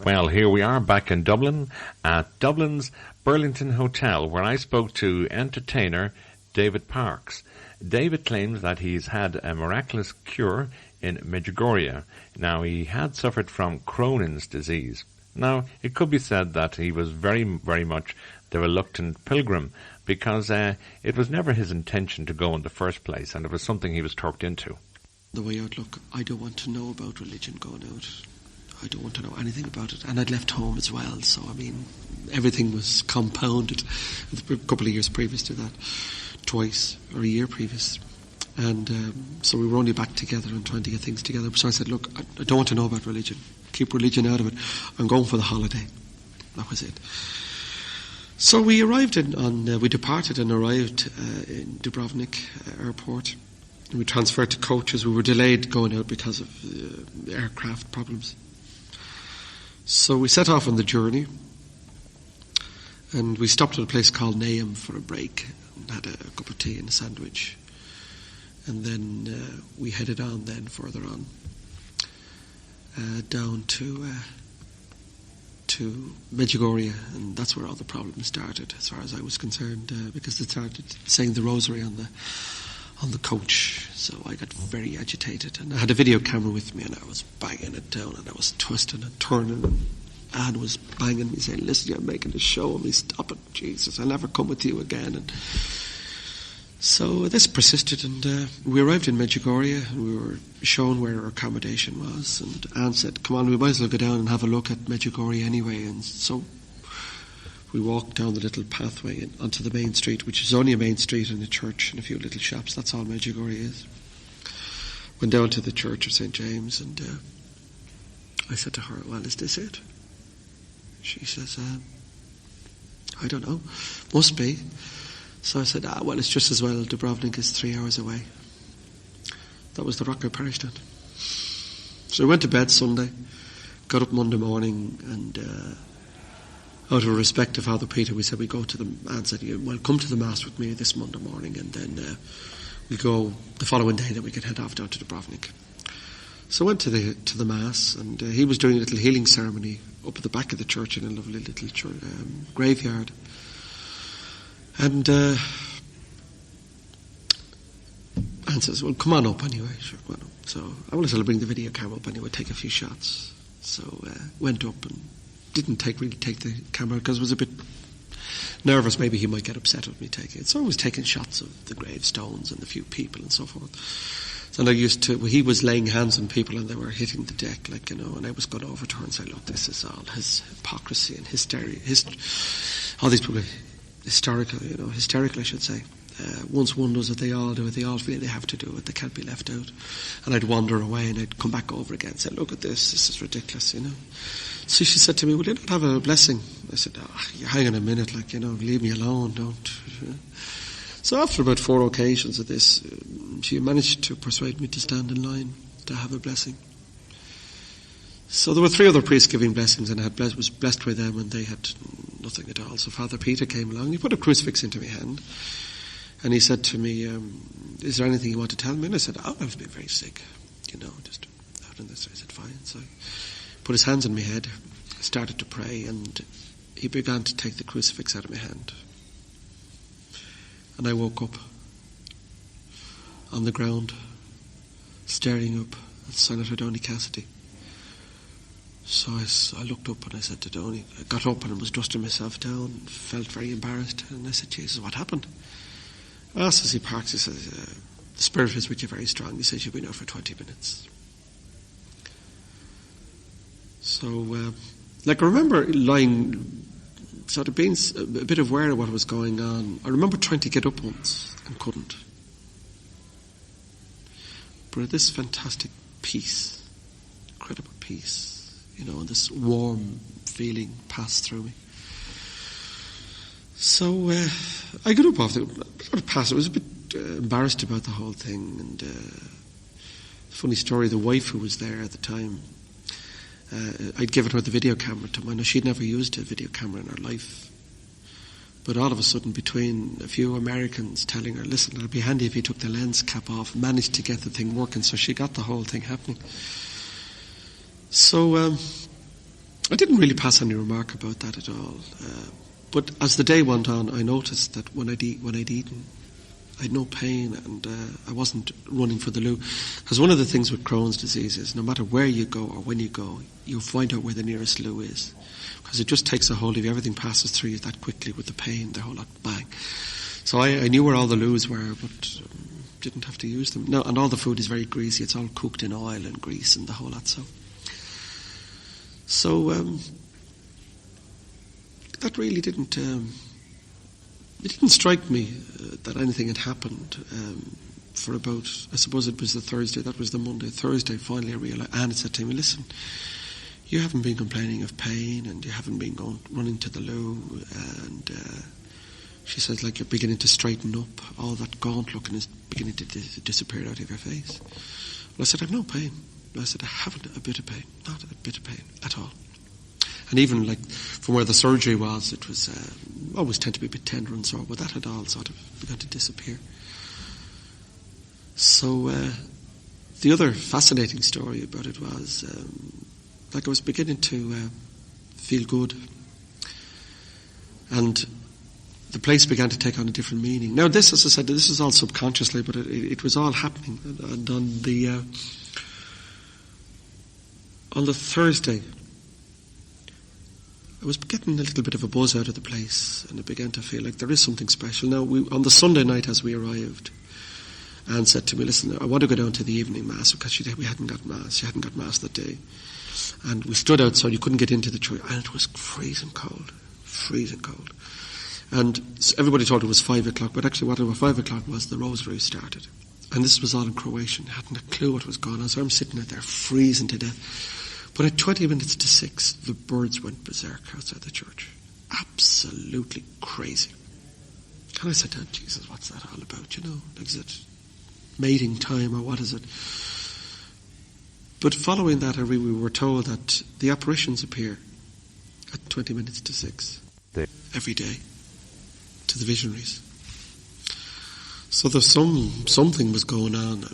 Well, here we are back in Dublin at Dublin's Burlington Hotel, where I spoke to entertainer David Parks. David claims that he's had a miraculous cure in Medjugorje. Now, he had suffered from Crohn's disease. Now, it could be said that he was very, very much the reluctant pilgrim, because it was never his intention to go in the first place, and it was something he was talked into. The way I'd look, I don't want to know about religion going out. I don't want to know anything about it. And I'd left home as well, so I mean, everything was compounded. A couple of years previous to that, twice, or a year previous. And so we were only back together and trying to get things together. So I said, look, I don't want to know about religion. Keep religion out of it. I'm going for the holiday. That was it. So we we departed and arrived in Dubrovnik airport. We transferred to coaches. We were delayed going out because of aircraft problems. So we set off on the journey, and we stopped at a place called Nahum for a break and had a cup of tea and a sandwich. And then we headed on then further on down to Medjugorje, and that's where all the problems started as far as I was concerned, because they started saying the rosary on the coach. So I got very agitated, and I had a video camera with me, and I was banging it down, and I was twisting and turning, and Anne was banging me saying, listen, you're making a show of me, stop it, Jesus, I'll never come with you again. And so this persisted, and we arrived in Medjugorje, and we were shown where our accommodation was, and Anne said, come on, we might as well go down and have a look at Medjugorje anyway. And so we walked down the little pathway and onto the main street, which is only a main street and a church and a few little shops. That's all Medjugorje is. Went down to the Church of St. James, and I said to her, well, is this it? She says, I don't know. Must be. So I said, well, it's just as well. Dubrovnik is 3 hours away. That was the rock I perished at. So we went to bed Sunday, got up Monday morning, and out of respect to Father Peter, we said we go to the, and said, well, come to the Mass with me this Monday morning, and then we go the following day, that we could head off down to Dubrovnik. So I went to the Mass, and he was doing a little healing ceremony up at the back of the church in a lovely little graveyard. And Anne says, well, come on up anyway. Sure, come on up. So I wanted to bring the video camera up anyway, take a few shots. So went up and didn't really take the camera because I was a bit nervous. Maybe he might get upset with me taking it. So I was taking shots of the gravestones and the few people and so forth. So he was laying hands on people and they were hitting the deck, and I was going over to her and saying, look, this is all his hypocrisy and hysteria. All these people are hysterical, I should say. Once one does it, they all do it. They all feel they have to do it. They can't be left out. And I'd wander away and I'd come back over again and say, look at this is ridiculous, So she said to me, will you not have a blessing? I said, hang on a minute, leave me alone, don't. So after about 4 occasions of this, she managed to persuade me to stand in line to have a blessing. So there were 3 other priests giving blessings, and I was blessed with them, and they had nothing at all. So Father Peter came along, he put a crucifix into my hand, and he said to me, is there anything you want to tell me? And I said, I've been very sick, just out in this. I said, fine. So he put his hands on my head, started to pray, and he began to take the crucifix out of my hand. And I woke up on the ground, staring up at Senator Donny Cassidy. So I looked up and I said to Donny, I got up and I was dusting myself down, felt very embarrassed, and I said, Jesus, what happened? As he parks, he says, the spirit is with you very strong. He says, you've been out for 20 minutes. So, I remember lying, sort of being a bit aware of what was going on. I remember trying to get up once and couldn't. But this fantastic peace, incredible peace, and this warm feeling passed through me. So I got up after I was a bit embarrassed about the whole thing, and funny story, the wife who was there at the time, I'd given her the video camera to mine. She'd never used a video camera in her life. But all of a sudden, between a few Americans telling her, listen, it'd be handy if you took the lens cap off, managed to get the thing working, so she got the whole thing happening. So I didn't really pass any remark about that at all. But as the day went on, I noticed that when I'd eaten, I had no pain, and I wasn't running for the loo. Because one of the things with Crohn's disease is no matter where you go or when you go, you'll find out where the nearest loo is. Because it just takes a hold of you. Everything passes through you that quickly with the pain, the whole lot, bang. So I knew where all the loos were, but didn't have to use them. No, and all the food is very greasy. It's all cooked in oil and grease and the whole lot. So that really didn't strike me that anything had happened for about, I suppose it was the Thursday, that was the Monday. Thursday, finally I realised, Anne said to me, listen, you haven't been complaining of pain and you haven't been running to the loo, and she says, like, you're beginning to straighten up. All that gaunt looking is beginning to disappear out of your face. Well, I said, I've no pain. I said, I haven't a bit of pain, not a bit of pain at all. And even like from where the surgery was, it was always tend to be a bit tender and sore, but that had all sort of begun to disappear. So the other fascinating story about it was, like, I was beginning to feel good, and the place began to take on a different meaning. Now, this, as I said, this is all subconsciously, but it was all happening. And on the Thursday, I was getting a little bit of a buzz out of the place, and I began to feel like there is something special. Now, on the Sunday night as we arrived, Anne said to me, listen, I want to go down to the evening Mass, because we hadn't got Mass. She hadn't got Mass that day. And we stood outside, you couldn't get into the church, and it was freezing cold. And everybody thought it was 5 o'clock, but actually what 5 o'clock was, the rosary started. And this was all in Croatian. I hadn't a clue what was going on, so I'm sitting out there freezing to death. But at 20 minutes to 6, the birds went berserk outside the church. Absolutely crazy. And I said to her, Jesus, what's that all about, you know? Like, is it mating time or what is it? But following that, we were told that the apparitions appear at 20 minutes to 6 every day to the visionaries. So there's something was going on.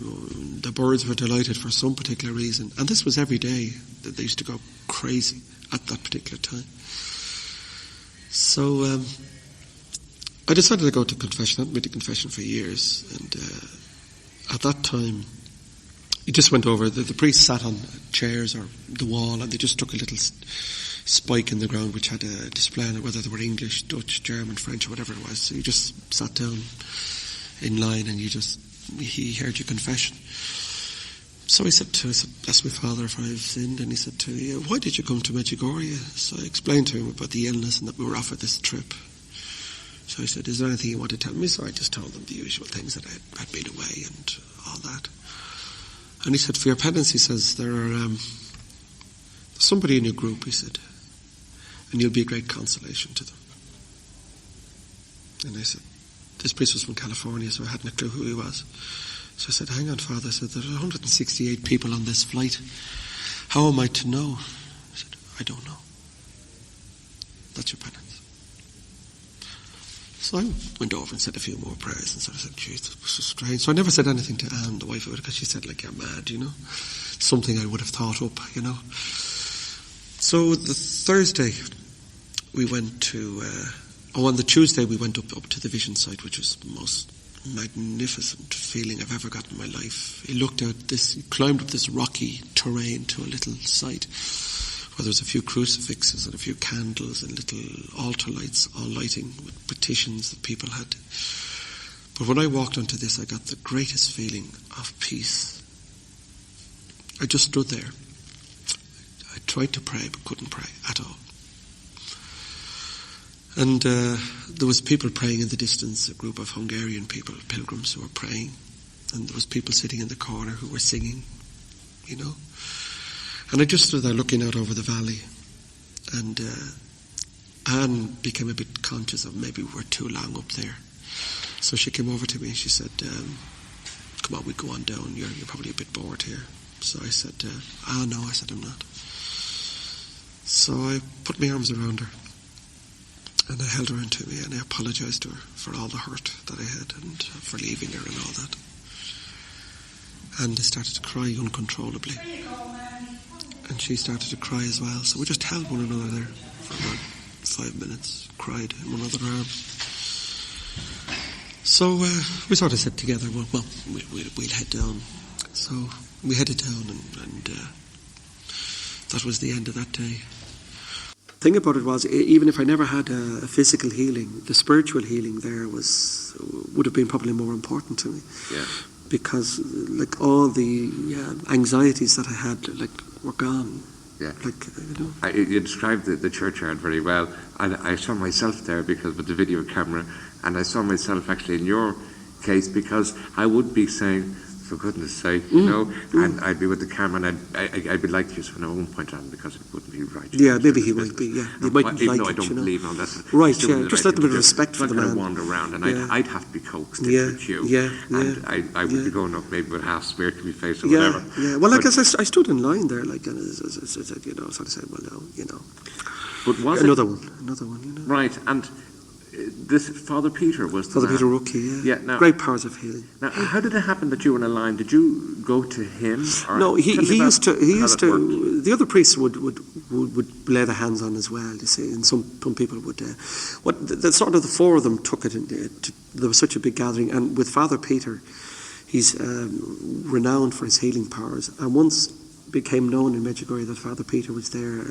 The birds were delighted for some particular reason. And this was every day that they used to go crazy at that particular time. So I decided to go to confession. I hadn't been to confession for years. And at that time, he just went over. The priest sat on chairs or the wall, and they just took a little spike in the ground which had a display on it, whether they were English, Dutch, German, French, or whatever it was. So you just sat down in line, and he heard your confession. So I said, bless my Father if I have sinned. And he said to me, why did you come to Medjugorje? So I explained to him about the illness and that we were offered this trip. So I said, is there anything you want to tell me? So I just told him the usual things, that I had been away and all that. And he said, for your penance, he says, there's somebody in your group, he said, and you'll be a great consolation to them. And I said, this priest was from California, so I hadn't a clue who he was. So I said, hang on, Father. I said, there's 168 people on this flight. How am I to know? He said, I don't know. That's your penance. So I went over and said a few more prayers, and sort of said, geez, this was so strange. So I never said anything to Anne, the wife of it, because she said, like, you're mad, you know. Something I would have thought up, you know. So the Thursday, we went to... on the Tuesday we went up to the vision site, which was the most magnificent feeling I've ever got in my life. He climbed up this rocky terrain to a little site where there was a few crucifixes and a few candles and little altar lights all lighting with petitions that people had. But when I walked onto this, I got the greatest feeling of peace. I just stood there. I tried to pray but couldn't pray at all. And there was people praying in the distance, a group of Hungarian people, pilgrims who were praying. And there was people sitting in the corner who were singing, you know. And I just stood there looking out over the valley. And Anne became a bit conscious of maybe we were too long up there. So she came over to me and she said, come on, we go on down. You're probably a bit bored here. So I said, no, I said, I'm not. So I put my arms around her. And I held her into me, and I apologised to her for all the hurt that I had and for leaving her and all that. And I started to cry uncontrollably. and she started to cry as well. So we just held one another there for about 5 minutes, cried in one another's arms. So we sort of said together, well, we'll head down. So we headed down, and that was the end of that day. The thing about it was, even if I never had a physical healing, the spiritual healing there would have been probably more important to me. Yeah. Because like all the anxieties that I had were gone. Yeah. You know. You described the churchyard very well, and I saw myself there because with the video camera, and I saw myself actually in your case, because I would be saying, for goodness sake, and I'd be with the camera, and I'd be like this, and I won't point on because it wouldn't be right. Yeah, maybe he might be. Yeah, he mightn't even like though it. I don't believe on that. Right. Yeah. Just let a bit of respect for the man. I'm not going to wander around, and I'd have to be coaxed with you. Yeah. And I would be going up maybe with half smear to my face or whatever. Yeah. Well, I stood in line there, and as I said, sort of saying, well, no, But was another one, Right, and this Father Peter was the Father man. Peter Rookie, Yeah, now, great powers of healing. Now, how did it happen that you were in a line? Did you go to him? Or No, he used to. Worked? The other priests would lay their hands on as well. You see, and some people would. The four of them took it. There was such a big gathering, and with Father Peter, he's renowned for his healing powers. And once became known in Medjugorje that Father Peter was there.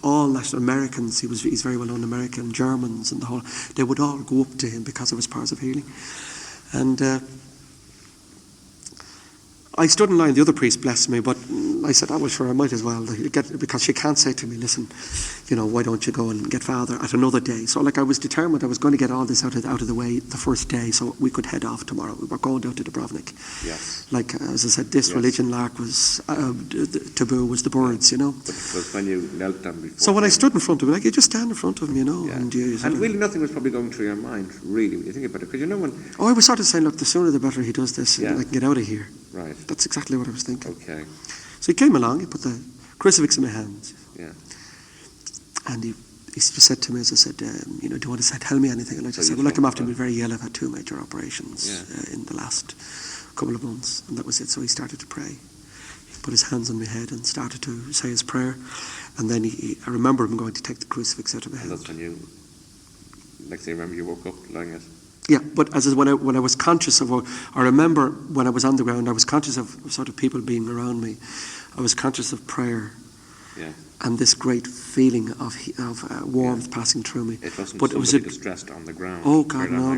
All national Americans, he's very well known, American, Germans, and the whole. They would all go up to him because of his powers of healing, and. I stood in line, the other priest blessed me, but I said, sure, I might as well, because she can't say to me, listen, why don't you go and get Father at another day? So I was determined I was going to get all this out of the way the first day so we could head off tomorrow. We were going down to Dubrovnik. Yes. As I said, this religion lark was, taboo was the birds, But it was when you knelt down before. So when I stood in front of him, you just stand in front of him, Yeah. And really nothing was probably going through your mind, really, when you think about it, because when... I was sort of saying, look, the sooner the better he does this, and I can get out of here. Right. That's exactly what I was thinking. Okay. So he came along, he put the crucifix in my hands. Yeah. And he just said to me, as I said, do you want to tell me anything? And I just said, you I'm after being very ill. I've had 2 major operations in the last couple of months. And that was it. So he started to pray. He put his hands on my head and started to say his prayer. And then I remember him going to take the crucifix out of my hand. And that's when you, next thing I remember, you woke up lying it. Yeah, but when I was conscious of, I remember when I was on the ground, I was conscious of sort of people being around me. I was conscious of prayer. Yeah. And this great feeling of warmth passing through me. It wasn't but somebody distressed on the ground. Oh God, no.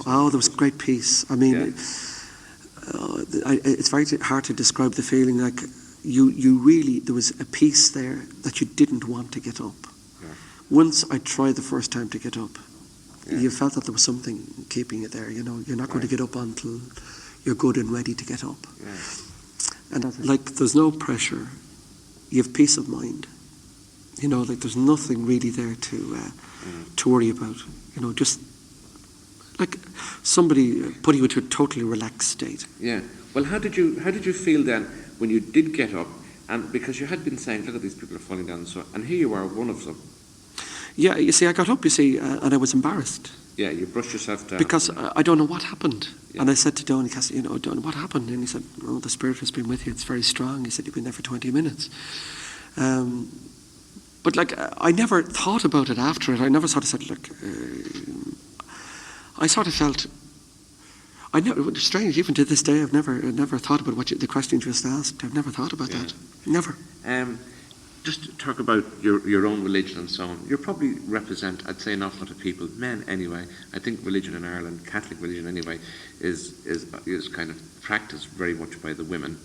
Oh, there was great peace. I mean, it's very hard to describe the feeling. Like you really, there was a peace there that you didn't want to get up. Yeah. Once I tried the first time to get up, yeah. You felt that there was something keeping it there. You're not going to get up until you're good and ready to get up. Yeah. And there's no pressure. You have peace of mind. There's nothing really there to worry about. Just like somebody putting you into a totally relaxed state. Yeah. Well, how did you feel then when you did get up? And because you had been saying, look at these people are falling down, and here you are, one of them. Yeah, you see, I got up, and I was embarrassed. Yeah, you brushed yourself down. Because I don't know what happened. Yeah. And I said to Donny, Don, what happened? And he said, the Spirit has been with you, it's very strong. He said, you've been there for 20 minutes. But I never thought about it after it. I never sort of said, I sort of felt, it's strange, even to this day, I've never thought about the question you just asked. I've never thought about that. Never. Just to talk about your own religion and so on, you probably represent, I'd say, an awful lot of people, men anyway. I think religion in Ireland, Catholic religion anyway, is kind of practiced very much by the women,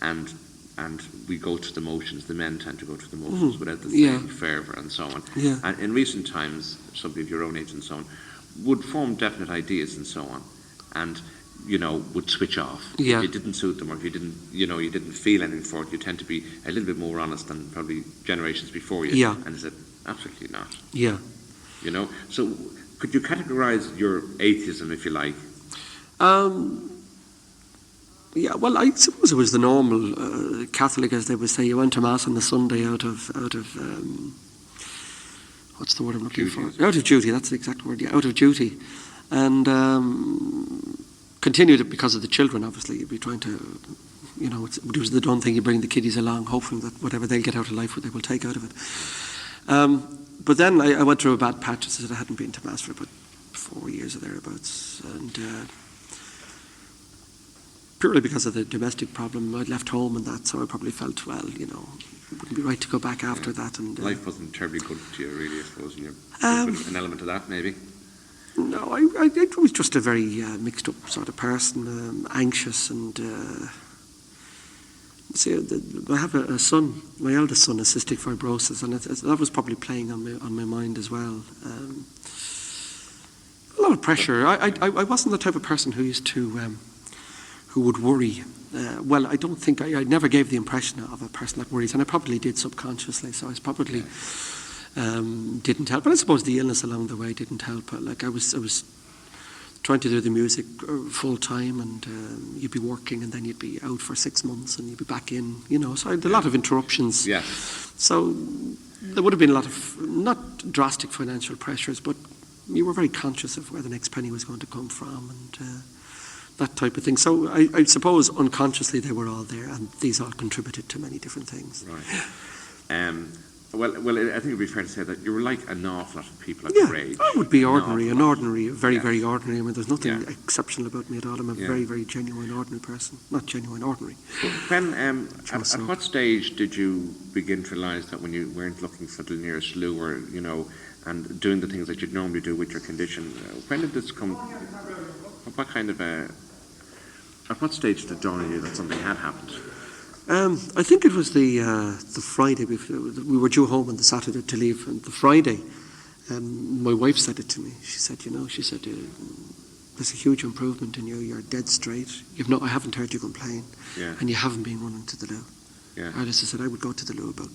and we go to the motions. The men tend to go to the motions without the same fervour and so on. Yeah. And in recent times, somebody of your own age and so on would form definite ideas and so on, and would switch off. Yeah. If it didn't suit them, or if you didn't feel anything for it, you tend to be a little bit more honest than probably generations before you. Yeah. And I said, absolutely not. Yeah. So could you categorise your atheism, if you like? Yeah, well, I suppose it was the normal Catholic, as they would say. You went to Mass on the Sunday out of what's the word I'm looking for? Out of duty, that's the exact word, out of duty. And continued it because of the children, obviously. You'd be trying to, it was the done thing. You bring the kiddies along, hoping that whatever they'll get out of life, what they will take out of it. But then I went through a bad patch. I said I hadn't been to Mass for about 4 years or thereabouts, and purely because of the domestic problem, I'd left home and that, so I probably felt, well, it wouldn't be right to go back after that. And life wasn't terribly good to you, really, I suppose, and you're an element of that, maybe. No, I was just a very mixed up sort of person, anxious, and I have a son. My eldest son has cystic fibrosis, and that was probably playing on my mind as well. A lot of pressure. I wasn't the type of person who used to who would worry. Well, I don't think I never gave the impression of a person that worries, and I probably did subconsciously. So I was probably didn't help. But I suppose the illness along the way didn't help. Like I was trying to do the music full time, and you'd be working, and then you'd be out for 6 months, and you'd be back in. So I had a lot of interruptions. Yeah. So there would have been a lot of not drastic financial pressures, but you were very conscious of where the next penny was going to come from, and that type of thing. So I suppose unconsciously they were all there, and these all contributed to many different things. Right. Well, I think it would be fair to say that you were like an awful lot of people at your age. I would be ordinary, very, very ordinary. I mean, there's nothing exceptional about me at all. I'm a very, very genuine, ordinary person. Not genuine, ordinary. When, at what stage did you begin to realise that when you weren't looking for the nearest loo, or, and doing the things that you'd normally do with your condition, when did this come? What kind of at what stage did it dawn on you that something had happened? I think it was the Friday. We were due home on the Saturday to leave, and the Friday, my wife said it to me. She said, there's a huge improvement in you. You're dead straight. I haven't heard you complain, and you haven't been running to the loo. Yeah. I just said I would go to the loo about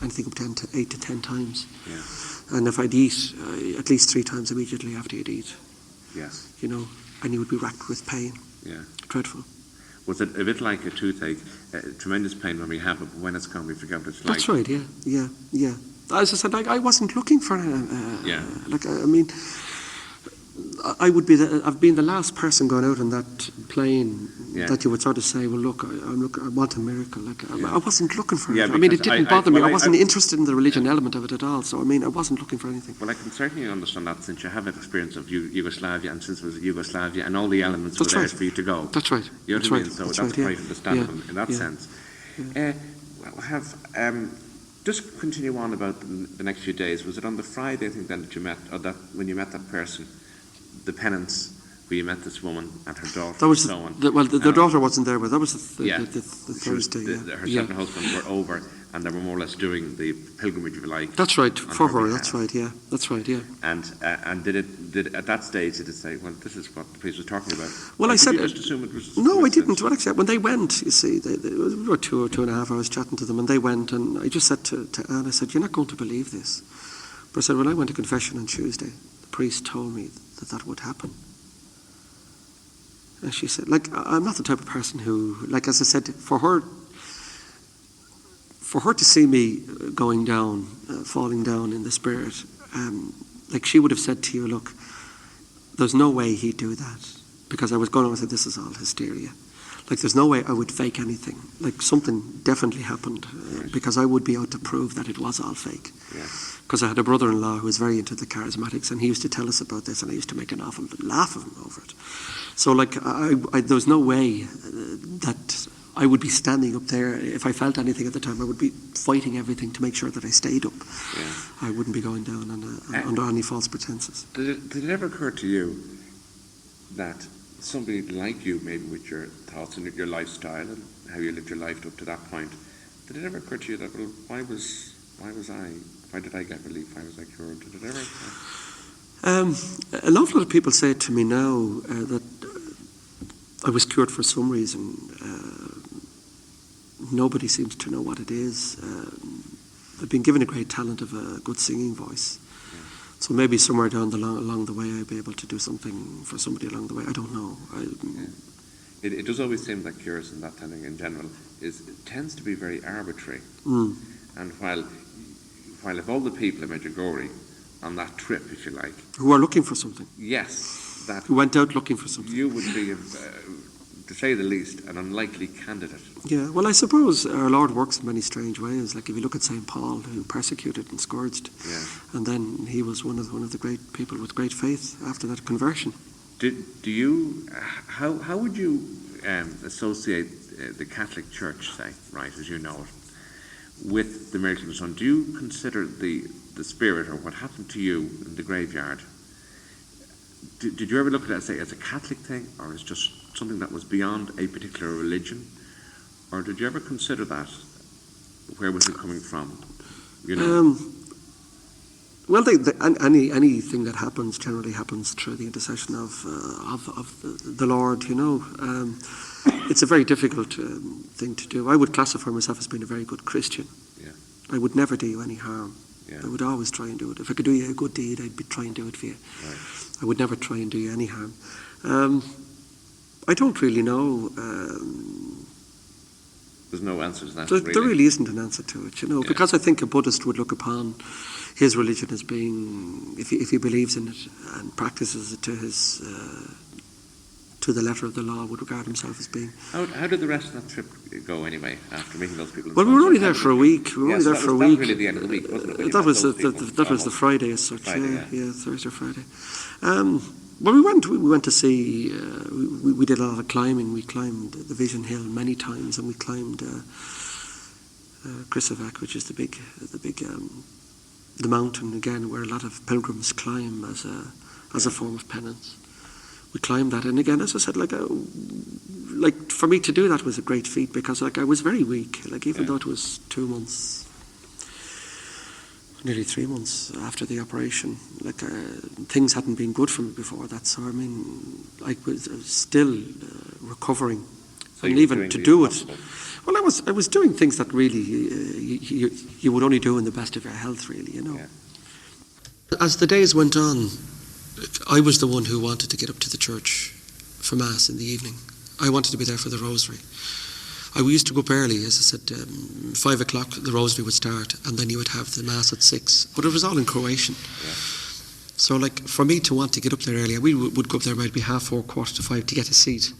anything up to 8 to 10 times. Yeah. And if I'd eat, at least 3 times immediately after you'd eat. Yes. And you would be racked with pain. Yeah. Dreadful. Was it a bit like a toothache? Tremendous pain when we have it, but when it's gone, we forget what it's like. That's right. Yeah. As I said, I wasn't looking for. I've been the last person going out on that plane that you would sort of say, well, look, I want a miracle. I wasn't looking for it. I mean, it didn't bother me. I wasn't interested in the religion element of it at all. So, I wasn't looking for anything. Well, I can certainly understand that, since you have that experience of Yugoslavia, and since it was Yugoslavia, and all the elements were there for you to go. That's right. You know what I mean? So that's quite understandable in that sense. Just continue on about the next few days. Was it on the Friday, I think, then that you met, or that when you met that person, the penance, where you met this woman and her daughter, that was and so on? The daughter wasn't there, but that was the Thursday. Herself and her husband were over, and they were more or less doing the pilgrimage, if you like. That's right, for her. That's right. And did at that stage did it say, well, this is what the priest was talking about? Well, I said, you just assume it was? No, I didn't. Well, actually, when they went, you see, it was about 2 or 2.5 hours chatting to them, and they went, and I just said to Anne, I said, you're not going to believe this. But I said, when I went to confession on Tuesday, the priest told me that would happen. And she said, I'm not the type of person who, as I said, for her to see me going down, falling down in the spirit, she would have said to you, look, there's no way he'd do that, because I was going on and said, this is all hysteria. There's no way I would fake anything. Something definitely happened, because I would be out to prove that it was all fake. Because I had a brother-in-law who was very into the charismatics, and he used to tell us about this, and I used to make an awful laugh of him over it. So, there was no way that I would be standing up there. If I felt anything at the time, I would be fighting everything to make sure that I stayed up. I wouldn't be going down under any false pretenses. Did it ever occur to you that somebody like you, maybe with your thoughts and your lifestyle and how you lived your life up to that point, did it ever occur to you that, well, why did I get relief? Why was I cured? Did it ever occur? An awful lot of people say to me now that I was cured for some reason. Nobody seems to know what it is. I've been given a great talent of a good singing voice. So maybe somewhere along the way I'd be able to do something for somebody along the way. I don't know. It does always seem that cures and that thing in general it tends to be very arbitrary. And while if all the people in Medjugorje on that trip, if you like, who are looking for something, yes, that who went out looking for something, you would be to say the least, an unlikely candidate. Yeah, well, I suppose our Lord works in many strange ways. Like if you look at St. Paul, who persecuted and scourged, and then he was one of the great people with great faith after that conversion. How would you associate the Catholic Church, say, right, as you know it, with the miracle of the Son? Do you consider the spirit, or what happened to you in the graveyard, did you ever look at it, say, as a Catholic thing, or as just something that was beyond a particular religion? Or did you ever consider that? Where was it coming from? You know? Well, anything that happens generally happens through the intercession of the Lord, you know. It's a very difficult thing to do. I would classify myself as being a very good Christian. Yeah. I would never do you any harm. Yeah. I would always try and do it. If I could do you a good deed, I'd try and do it for you. Right. I would never try and do you any harm. I don't really know. There's no answer to that. There really isn't an answer to it, you know, because I think a Buddhist would look upon his religion as being, if he believes in it and practices it to the letter of the law, would regard himself as being. How did the rest of that trip go anyway, after meeting those people? Well, we were only there for a week. That was really the end of the week, wasn't it? That was the Friday as such. Friday, yeah, Thursday or Friday. Well, we went to see. We did a lot of climbing. We climbed the Vision Hill many times, and we climbed Krisovac, which is the mountain again where a lot of pilgrims climb as a form of penance. We climbed that, and again, as I said, like for me to do that was a great feat, because I was very weak. Even though it was 2 months, nearly 3 months after the operation, things hadn't been good for me before that. So I mean, I was still recovering, so and even to do it. Well, I was doing things that really you would only do in the best of your health, really, you know. Yeah. As the days went on, I was the one who wanted to get up to the church for Mass in the evening. I wanted to be there for the Rosary. I used to go up early, as I said, 5 o'clock the Rosary would start, and then you would have the Mass at 6. But it was all in Croatian. Yeah. So, for me to want to get up there early, we would go up there maybe 4:30, 4:45 to get a seat.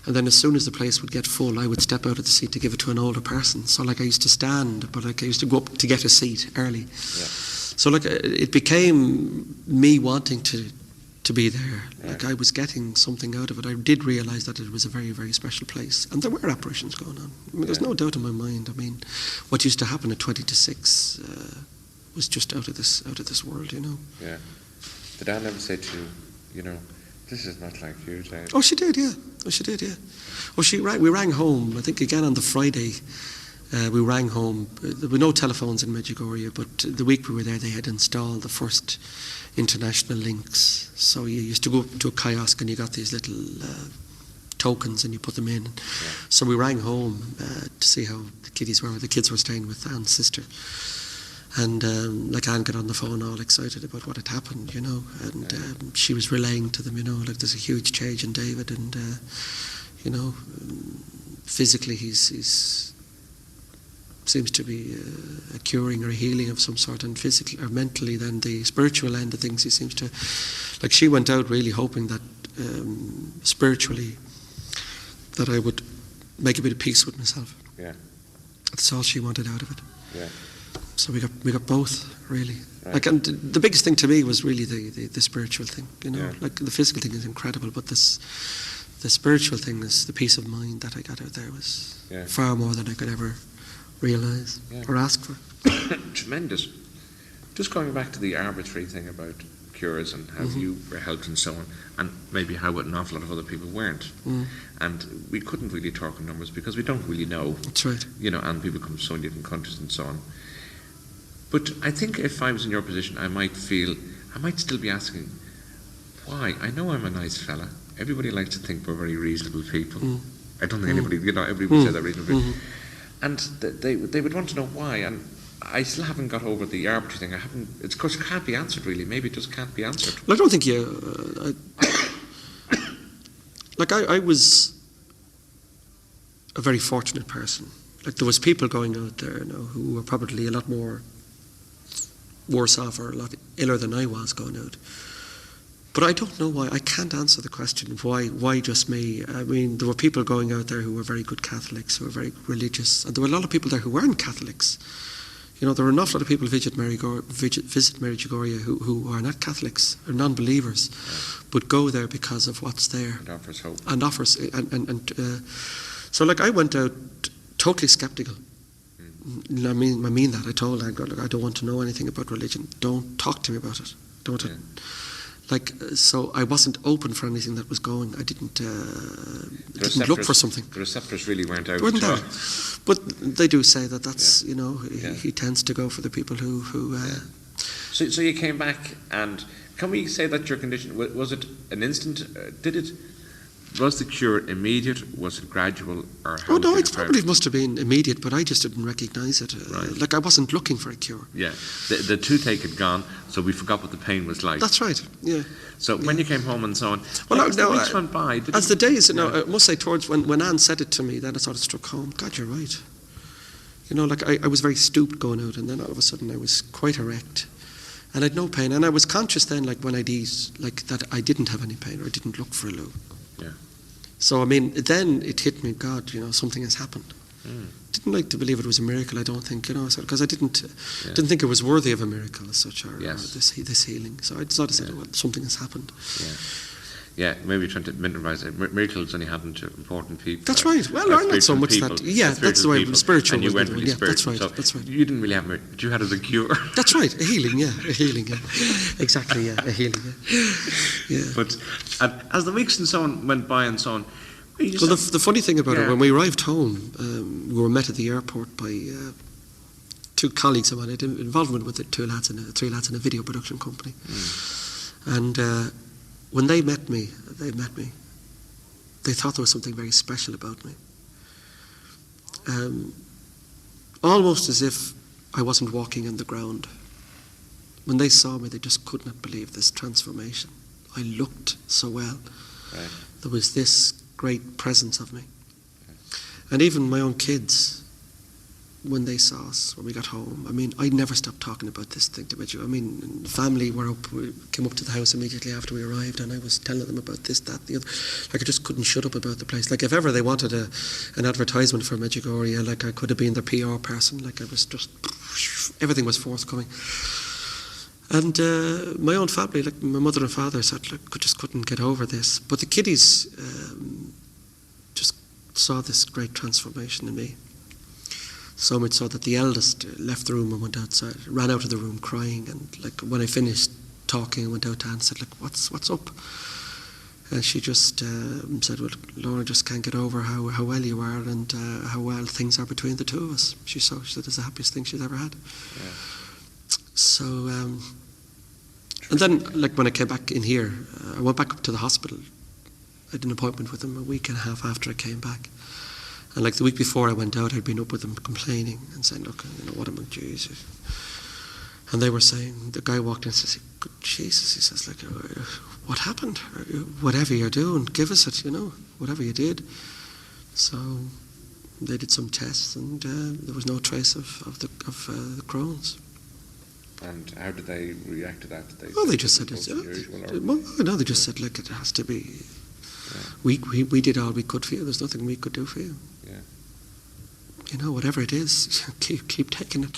And then as soon as the place would get full, I would step out of the seat to give it to an older person. So I used to stand, but I used to go up to get a seat early. Yeah. So it became me wanting to be there. Yeah. I was getting something out of it. I did realise that it was a very, very special place. And there were apparitions going on. I mean, there's no doubt in my mind. I mean, what used to happen at 20 to 6 was just out of this world, you know. Yeah. Did Anne ever say to you, you know, this is not like you, Dave? Oh, she did, yeah. We rang home, I think again on the Friday. We rang home. There were no telephones in Medjugorje, but the week we were there, they had installed the first international links. So you used to go to a kiosk and you got these little tokens and you put them in. Yeah. So we rang home to see how the kiddies were. The kids were staying with Anne's sister. And Anne got on the phone all excited about what had happened, you know, and she was relaying to them, you know, there's a huge change in David, and you know, physically he's seems to be a curing or a healing of some sort, and physically or mentally, then the spiritual end of things, he seems to, she went out really hoping that spiritually that I would make a bit of peace with myself. Yeah, that's all she wanted out of it. Yeah. So we got both, really. Right. And the biggest thing to me was really the spiritual thing, you know. Yeah. The physical thing is incredible, but the spiritual thing is the peace of mind that I got out there was far more than I could ever realise or ask for. Tremendous. Just going back to the arbitrary thing about cures and how you were helped and so on, and maybe how an awful lot of other people weren't. And we couldn't really talk in numbers because we don't really know. That's right. You know, and people come from so many different countries and so on. But I think if I was in your position, I might still be asking, why? I know I'm a nice fella. Everybody likes to think we're very reasonable people. I don't think anybody, you know, everybody would say they're reasonable. And they would want to know why. And I still haven't got over the arbitrary thing. It's because it can't be answered, really. Maybe it just can't be answered. Well, I don't think you... I was a very fortunate person. There was people going out there, you know, who were probably a lot more worse off or a lot iller than I was going out. But I don't know why. I can't answer the question of why just me. I mean, there were people going out there who were very good Catholics, who were very religious, and there were a lot of people there who weren't Catholics. You know, there were an awful lot of people who visit Medjugorje who are not Catholics, or non-believers, but go there because of what's there. It offers hope. And offers, so like I went out totally skeptical. I mean that. I told Anglo, look, I don't want to know anything about religion. Don't talk to me about it. Don't. Yeah. So I wasn't open for anything that was going. I didn't look for something. The receptors really weren't out. Weren't there. But they do say that's he tends to go for the people who. So you came back, and can we say that your condition was it an instant? Was the cure immediate? Was it gradual? Or how it probably must have been immediate, but I just didn't recognise it. Right. Like I wasn't looking for a cure. Yeah, the toothache had gone, so we forgot what the pain was like. That's right. Yeah. So when you came home and so on, the weeks went by. As the days, I must say, towards when Anne said it to me, then it sort of struck home. God, you're right. You know, like I was very stooped going out, and then all of a sudden I was quite erect, and I had no pain, and I was conscious then, like when I'd eat, like that I didn't have any pain or I didn't look for a loo. Yeah. So I mean, then it hit me. God, something has happened. Didn't like to believe it was a miracle. I don't think, because I didn't think it was worthy of a miracle as such, or this healing. So I sort of said, well, something has happened. Yeah, maybe trying to minimize it. Miracles only happen to important people. That's right. Well, I'm not so much that. Yeah, that's the way spiritual. And you weren't really spiritual. That's right. You didn't really have it, but you had it as a cure. That's right. A healing. Yeah. Exactly. Yeah. A healing. Yeah. But as the weeks and so on went by and so on. Well, the funny thing about it, when we arrived home, we were met at the airport by two colleagues of mine. I had involvement with the three lads in a video production company, and when they met me. They thought there was something very special about me, almost as if I wasn't walking on the ground. When they saw me, they just could not believe this transformation. I looked so well. Right. There was this great presence of me. And even my own kids, when they saw us, when we got home, I mean, I never stopped talking about this thing to Medjugorje. I mean, family came up to the house immediately after we arrived, and I was telling them about this, that, the other. Like, I just couldn't shut up about the place. Like, if ever they wanted an advertisement for Medjugorje, like, I could have been their PR person. Like, I was just, everything was forthcoming. And my own family, like my mother and father, said, look, just couldn't get over this. But the kiddies just saw this great transformation in me. So much so that the eldest left the room and went outside, ran out of the room crying. And like when I finished talking, I went out to Anne and said, look, what's up? And she just said, well, Laura just can't get over how well you are and how well things are between the two of us. She said it's the happiest thing she's ever had. Yeah. So, and then, like when I came back in here, I went back up to the hospital. I had an appointment with them a week and a half after I came back. And like the week before I went out, I'd been up with them complaining and saying, look, what am I, Jesus? And they were saying, the guy walked in and says, good Jesus, he says, like, what happened? Whatever you're doing, give us it, whatever you did. So they did some tests, and there was no trace of the Crohn's. And how did they react to that? They just said it's unusual. No, they just said, look, it has to be. Yeah. We did all we could for you. There's nothing we could do for you. Yeah. Whatever it is, keep taking it.